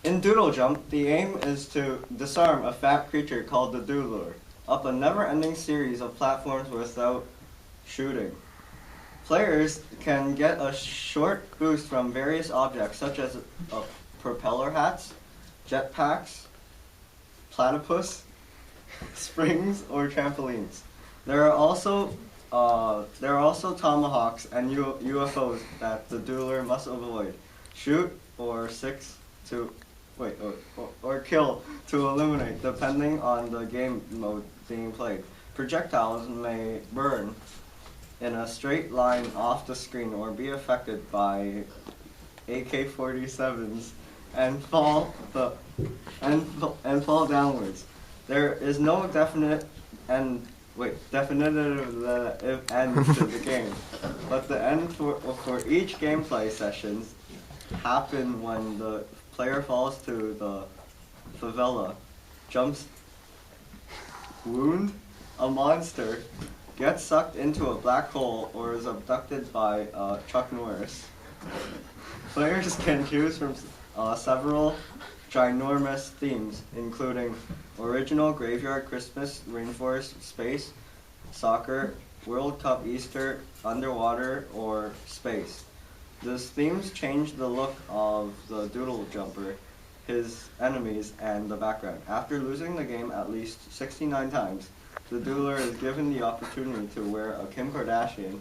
In Doodle Jump, the aim is to disarm a fat creature called the Doodler up a never-ending series of platforms without shooting. Players can get a short boost from various objects such as propeller hats, jetpacks, platypus, springs, or trampolines. There are also tomahawks and UFOs that the Doodler must avoid, shoot, or kill to eliminate, depending on the game mode being played. Projectiles may burn in a straight line off the screen or be affected by AK-47s and fall downwards. There is no definitive end to the game, but the end for each gameplay sessions happen when the player falls to the favela, jumps, wound a monster, gets sucked into a black hole, or is abducted by Chuck Norris. Players can choose from several ginormous themes, including original, graveyard, Christmas, rainforest, space, soccer, World Cup, Easter, underwater, or space. These themes change the look of the Doodle Jumper, his enemies, and the background. After losing the game at least 69 times, the Doodler is given the opportunity to wear a Kim Kardashian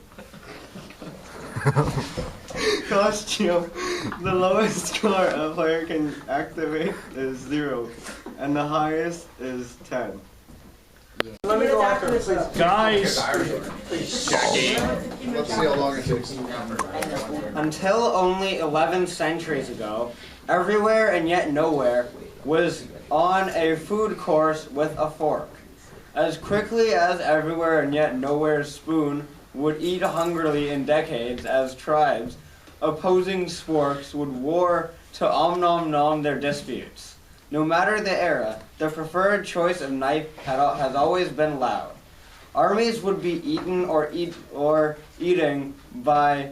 costume. The lowest score a player can activate is 0, and the highest is 10. Let me go after this, Guys! Jackie. Let's see how long it takes. Until only 11 centuries ago, everywhere and yet nowhere was on a food course with a fork. As quickly as everywhere and yet nowhere's spoon would eat hungrily in decades as tribes, opposing sporks would war to om-nom-nom their disputes. No matter the era, the preferred choice of knife has always been loud. Armies would be eaten or eating by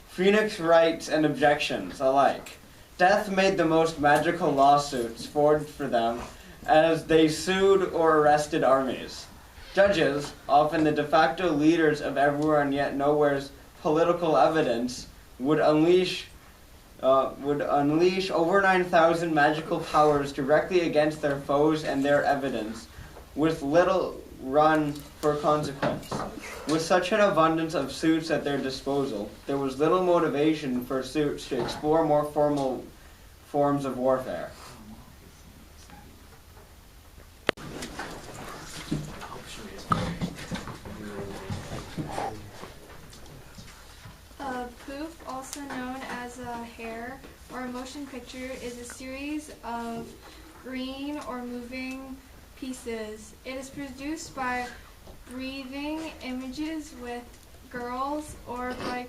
phoenix rights and objections alike. Death made the most magical lawsuits forged for them as they sued or arrested armies. Judges, often the de facto leaders of everywhere and yet nowhere's political evidence, would unleash over 9,000 magical powers directly against their foes and their evidence, with little run for consequence. With such an abundance of suits at their disposal, there was little motivation for suits to explore more formal forms of warfare. Poof, also known as a hair or a motion picture, is a series of green or moving pieces. It is produced by breathing images with girls or by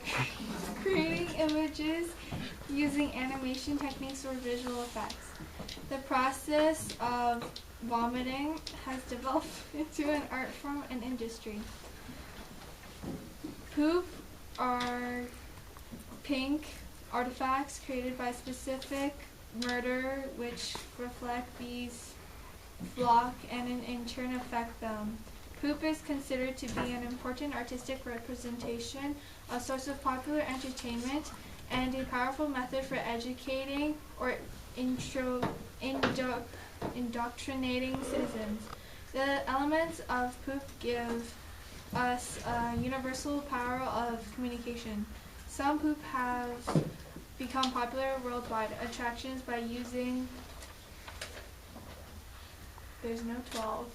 creating images using animation techniques or visual effects. The process of vomiting has developed into an art form and industry. Poof are pink artifacts created by specific murder which reflect these flock and in turn affect them. Poop is considered to be an important artistic representation, a source of popular entertainment, and a powerful method for educating or indoctrinating citizens. The elements of poop give us a universal power of communication. Some poop have become popular worldwide attractions by using there's no 12.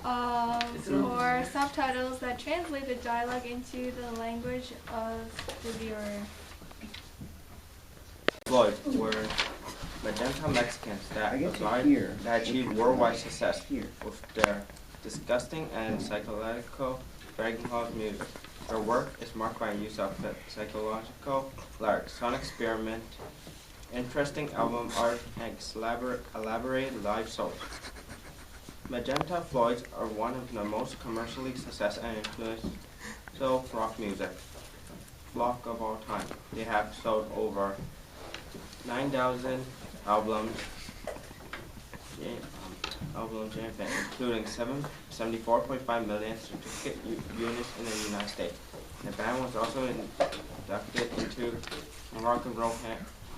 Or subtitles that translate the dialogue into the language of the viewer. Floyd were magenta Mexicans that achieved worldwide success with their disgusting and psychological Dragon's music. Their work is marked by use of psychological lyrics, sonic experiment, interesting album art, and elaborate live shows. Magenta Floyds are one of the most commercially successful and influential rock music flock of all time. They have sold over 9,000 albums, including 74.5 million certificate units in the United States. The band was also inducted into Moroccan Rock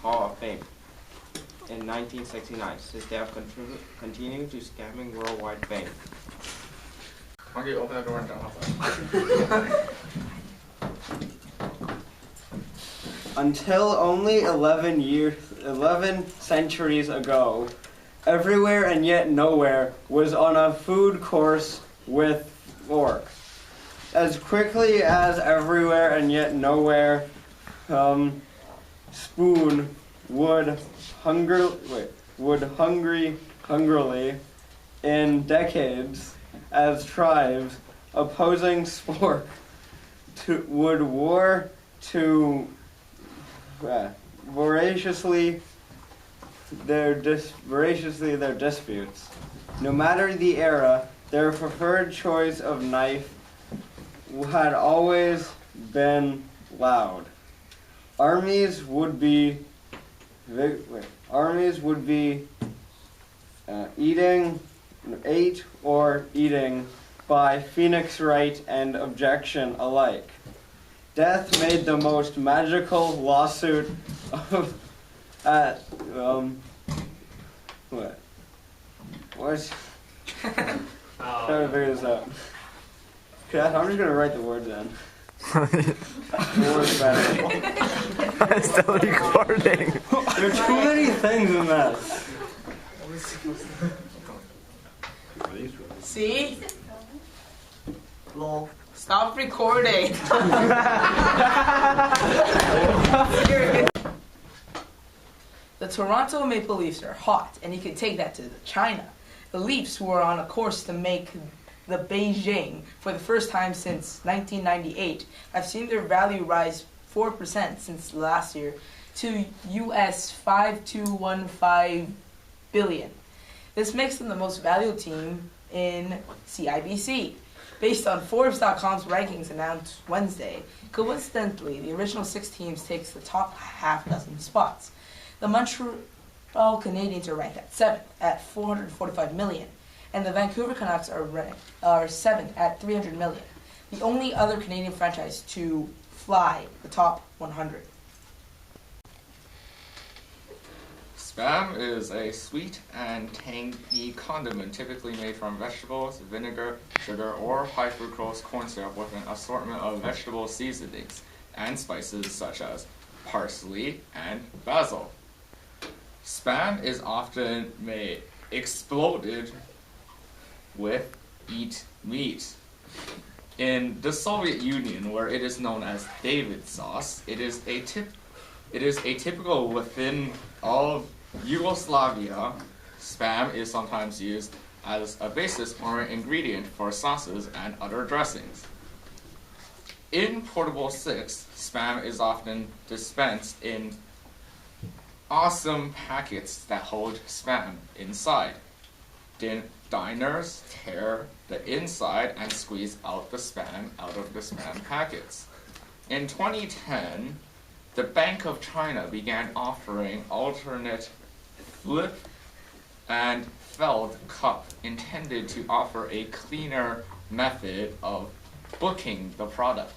Hall of Fame in 1969, since they have continued to scamming worldwide fame. Why don't you open the door and turn off Until only 11 centuries ago, everywhere and yet nowhere was on a food course with fork. As quickly as everywhere and yet nowhere, spoon would hungrily in decades as tribes opposing spork would war to voraciously their disputes. No matter the era, their preferred choice of knife had always been loud. Armies would be eating by phoenix right and objection alike. Death made the most magical lawsuit of trying to figure this out. Okay, I'm just gonna write the words in. The words better. I'm still recording. There are too many things in that. See? Lol. Stop recording. The Toronto Maple Leafs are hot, and you can take that to China. The Leafs, who are on a course to make the Beijing for the first time since 1998, have seen their value rise 4% since last year to US $5,215 billion. This makes them the most valuable team in CIBC. Based on Forbes.com's rankings announced Wednesday, coincidentally, the original 6 teams takes the top half dozen spots. The Montreal Canadiens are ranked at 7th at $445 million, and the Vancouver Canucks are 7th at $300 million, the only other Canadian franchise to fly the top 100. Spam is a sweet and tangy condiment typically made from vegetables, vinegar, sugar, or high fructose corn syrup with an assortment of vegetable seasonings and spices such as parsley and basil. Spam is often exploded with eat meat. In the Soviet Union, where it is known as David sauce, it is atypical within all of Yugoslavia. Spam is sometimes used as a basis or an ingredient for sauces and other dressings. In Portable 6, Spam is often dispensed in awesome packets that hold Spam inside. Diners tear the inside and squeeze out the Spam out of the Spam packets. In 2010, the Bank of China began offering alternate flip and felt cup intended to offer a cleaner method of booking the product.